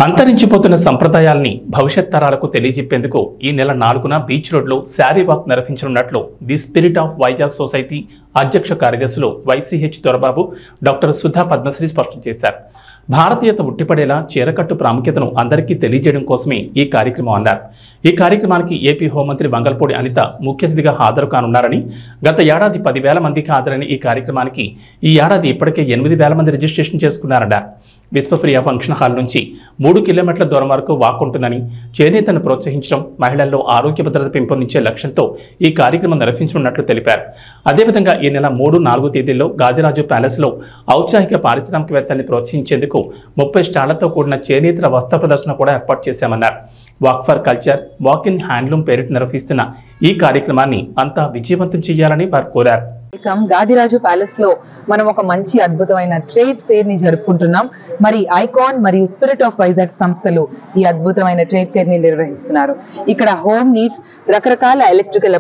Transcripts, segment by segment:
అంతరించిపోతున్న సంప్రదాయాల్ని భవిష్యత్ తరాలకు తెలియజెప్పేందుకు ఈ నెల 4న బీచ్ రోడ్లో శారీ వాక్ నిర్వహించనున్నట్లు the spirit of Vizag society అధ్యక్ష కార్యదర్శులు వైసీహెచ్ దొరబాబు, డాక్టర్ సుధా పద్మశ్రీ స్పష్టం చేశారు. భారతీయత ఉట్టిపడేలా చీరకట్టు ప్రాముఖ్యతను అందరికీ తెలియజేయడం కోసమే ఈ కార్యక్రమం అన్నారు. ఈ కార్యక్రమానికి ఏపీ హోంమంత్రి వంగల్పూడి అనిత ముఖ్య అతిథిగా హాజరు కానున్నారని, గత ఏడాది 10,000 మందికి హాజరైన ఈ కార్యక్రమానికి ఈ ఏడాది ఇప్పటికే 8,000 మంది రిజిస్ట్రేషన్ చేసుకున్నారన్నారు. విశ్వప్రియ ఫంక్షన్ హాల్ నుంచి 3 కిలోమీటర్ల దూరం వరకు వాక్ ఉంటుందని, చేనేతను ప్రోత్సహించడం, మహిళల్లో ఆరోగ్య భద్రత పెంపొందించే లక్ష్యంతో ఈ కార్యక్రమం నిర్వహించనున్నట్లు తెలిపారు. అదేవిధంగా ఈ నెల 3, 4 తేదీల్లో గాదిరాజు ప్యాలెస్లో ఔత్సాహిక పారిశ్రామికవేత్తల్ని ప్రోత్సహించేందుకు 30 స్టాళ్లతో కూడిన చేనేతల వస్త్ర ప్రదర్శన కూడా ఏర్పాటు చేశామన్నారు. Walk for culture, walk in handloom పేరిట నిర్వహిస్తున్న ఈ కార్యక్రమాన్ని అంతా విజయవంతం చేయాలని వారు కోరారు. గాదిరాజు ప్యాలెస్ లో మనం ఒక మంచి అద్భుతమైన ట్రేడ్ ఫేర్ ని జరుపుకుంటున్నాం. మరి ఐకాన్ మరియు స్పిరిట్ ఆఫ్ వైజాగ్ సంస్థలు ఈ అద్భుతమైన ట్రేడ్ ఫేర్ ని నిర్వహిస్తున్నారు. ఇక్కడ హోమ్ నీడ్స్, రకరకాల ఎలక్ట్రికల్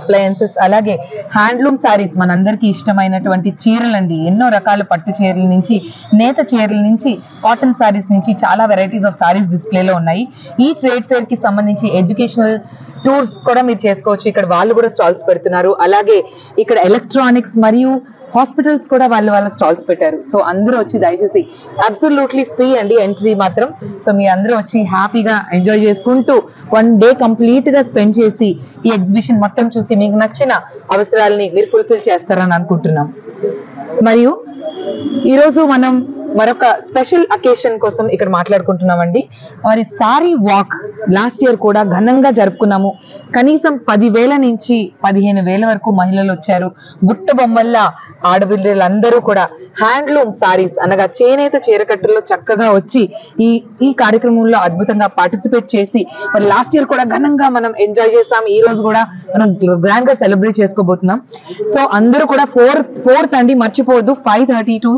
అప్లయన్సెస్, అలాగే హ్యాండ్లూమ్ సారీస్, మనందరికీ ఇష్టమైనటువంటి చీరలండి. ఎన్నో రకాల పట్టు చీరల నుంచి, నేత చీరల నుంచి, కాటన్ సారీస్ నుంచి చాలా వెరైటీస్ ఆఫ్ సారీస్ డిస్ప్లేలో ఉన్నాయి. ఈ ట్రేడ్ ఫేర్ కి సంబంధించి ఎడ్యుకేషనల్ టూర్స్ కూడా మీరు చేసుకోవచ్చు. ఇక్కడ వాళ్ళు కూడా స్టాల్స్ పెడుతున్నారు. అలాగే ఇక్కడ ఎలక్ట్రానిక్స్ మరియు హాస్పిటల్స్ కూడా వాళ్ళ స్టాల్స్ పెట్టారు. సో అందరూ వచ్చి దయచేసి అబ్సల్యూట్లీ ఫ్రీ అండి ఎంట్రీ మాత్రం. సో మీ అందరూ వచ్చి హ్యాపీగా ఎంజాయ్ చేసుకుంటూ 1 డే కంప్లీట్ గా స్పెండ్ చేసి ఈ ఎగ్జిబిషన్ మొత్తం చూసి మీకు నచ్చిన అవసరాలని మీరు ఫుల్ఫిల్ చేస్తారని అనుకుంటున్నాం. మరియు ఈరోజు మనం మరొక స్పెషల్ అకేషన్ కోసం ఇక్కడ మాట్లాడుకుంటున్నామండి. మరి సారీ వాక్ లాస్ట్ ఇయర్ కూడా ఘనంగా జరుపుకున్నాము. కనీసం 10,000 నుంచి 15,000 వరకు మహిళలు వచ్చారు. బుట్ట బొమ్మల్లా ఆడపిల్లలందరూ కూడా హ్యాండ్లూమ్ సారీస్ అనగా చేనేత చీరకట్టులో చక్కగా వచ్చి ఈ కార్యక్రమంలో అద్భుతంగా పార్టిసిపేట్ చేసి మరి లాస్ట్ ఇయర్ కూడా ఘనంగా మనం ఎంజాయ్ చేసాం. ఈ రోజు కూడా మనం గ్రాండ్ గా సెలబ్రేట్ చేసుకోబోతున్నాం. సో అందరూ కూడా 4th అండి, మర్చిపోవద్దు. 5:30 to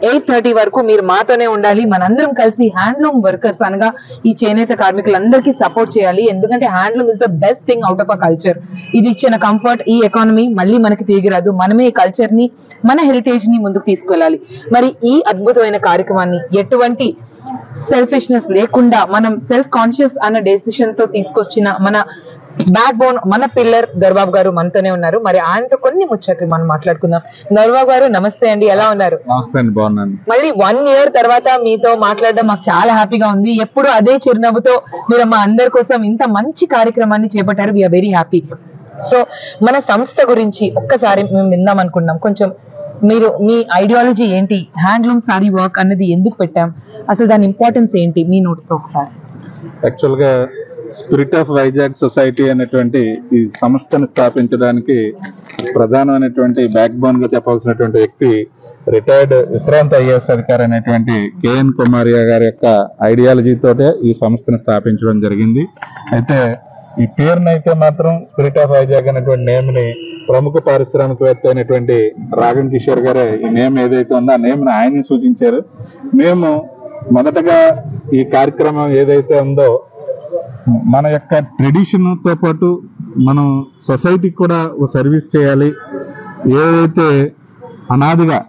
8:30 వరకు మీరు మాతోనే ఉండాలి. మనందరం కలిసి హ్యాండ్లూమ్ వర్కర్స్ అనగా ఈ చేనేత కార్మికులందరికీ సపోర్ట్ చేయాలి. ఎందుకంటే handloom is the best thing out of a culture. ఇది ఇచ్చిన కంఫర్ట్, ఈ ఎకానమీ మళ్ళీ మనకి తిరిగి రాదు. మనమే ఈ కల్చర్ ని, మన హెరిటేజ్ ని ముందుకు తీసుకెళ్ళాలి. మరి ఈ అద్భుతమైన కార్యక్రమాన్ని ఎటువంటి సెల్ఫిష్నెస్ లేకుండా మనం సెల్ఫ్ కాన్షియస్ అన్న డెసిషన్ తో తీసుకొచ్చిన మన బ్యాక్ బోన్, మన పిల్లర్ దొరబాబు గారు మనతోనే ఉన్నారు. మరి ఆయనతో కొన్ని ముచ్చట్లు మనం మాట్లాడుకుందాం. దొరబాబు గారు నమస్తే అండి, ఎలా ఉన్నారు? నమస్తే అండి, బాగున్నాను. మళ్ళీ 1 year తర్వాత మీతో మాట్లాడడం మాకు చాలా హ్యాపీగా ఉంది. ఎప్పుడు అదే చిరునవ్వుతో మీరు మా అందరి కోసం ఇంత మంచి కార్యక్రమాన్ని చేపట్టారు. We are very happy. సో మన సంస్థ గురించి ఒక్కసారి మేము విందాం అనుకున్నాం. కొంచెం మీరు మీ ఐడియాలజీ ఏంటి, హ్యాండ్లూమ్ సారీ వర్క్ అన్నది ఎందుకు పెట్టాం, అసలు దాని ఇంపార్టెన్స్ ఏంటి, మీ నోట్తో ఒకసారి. యాక్చువల్ గా స్పిరిట్ ఆఫ్ వైజాగ్ సొసైటీ అనేటువంటి ఈ సంస్థను స్థాపించడానికి ప్రధానమైనటువంటి బ్యాక్ బోన్ గా చెప్పాల్సినటువంటి వ్యక్తి రిటైర్డ్ విశ్రాంత ఐఏఎస్ అధికారి అనేటువంటి కేఎన్ కుమారియా గారి యొక్క ఐడియాలజీతోటే ఈ సంస్థను స్థాపించడం జరిగింది. అయితే ఈ పేరునైతే మాత్రం స్పిరిట్ ఆఫ్ వైజాగ్ అనేటువంటి నేమ్ ని ప్రముఖ పారిశ్రామికవేత్త అయినటువంటి రాగం కిషోర్ గారే ఈ నేమ్ ఏదైతే ఉందో ఆ నేమ్ ని ఆయనే సూచించారు. మేము మొదటగా ఈ కార్యక్రమం ఏదైతే ఉందో మన యొక్క ట్రెడిషన్ తో పాటు మనం సొసైటీకి కూడా ఒక సర్వీస్ చేయాలి. ఏదైతే అనాదిగా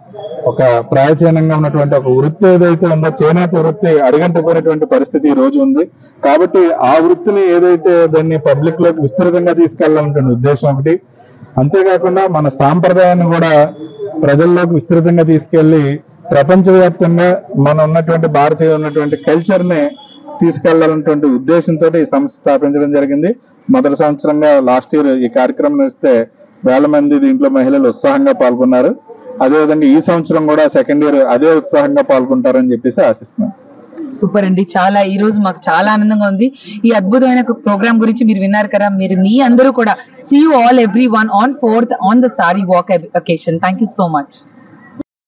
ఒక ప్రాచీనంగా ఉన్నటువంటి ఒక వృత్తి ఏదైతే ఉందో, చేనేత వృత్తి అడుగంటుకునేటువంటి పరిస్థితి ఈ రోజు ఉంది. కాబట్టి ఆ వృత్తిని ఏదైతే దాన్ని పబ్లిక్ లోకి విస్తృతంగా తీసుకెళ్లాలనే ఉద్దేశం ఒకటి. అంతేకాకుండా మన సాంప్రదాయాన్ని కూడా ప్రజల్లోకి విస్తృతంగా తీసుకెళ్లి ప్రపంచవ్యాప్తంగా మన ఉన్నటువంటి భారతీయ ఉన్నటువంటి కల్చర్ ని తీసుకెళ్లాలన్నటువంటి ఉద్దేశంతో ఈ సంస్థ స్థాపించడం జరిగింది. మొదటి సంవత్సరంగా లాస్ట్ ఇయర్ ఈ కార్యక్రమం ఇస్తే 1,000 మంది దీంట్లో మహిళలు ఉత్సాహంగా పాల్గొన్నారు. అదేవిధంగా ఈ సంవత్సరం కూడా సెకండ్ ఇయర్ అదే ఉత్సాహంగా పాల్గొంటారని చెప్పేసి ఆశిస్తున్నాను. సూపర్ అండి, చాలా ఈ రోజు మాకు చాలా ఆనందంగా ఉంది. ఈ అద్భుతమైన ప్రోగ్రామ్ గురించి మీరు విన్నారు కదా. మీరు మీ అందరూ కూడా see you all everyone on 4th on the saree walk occasion. Thank you so much.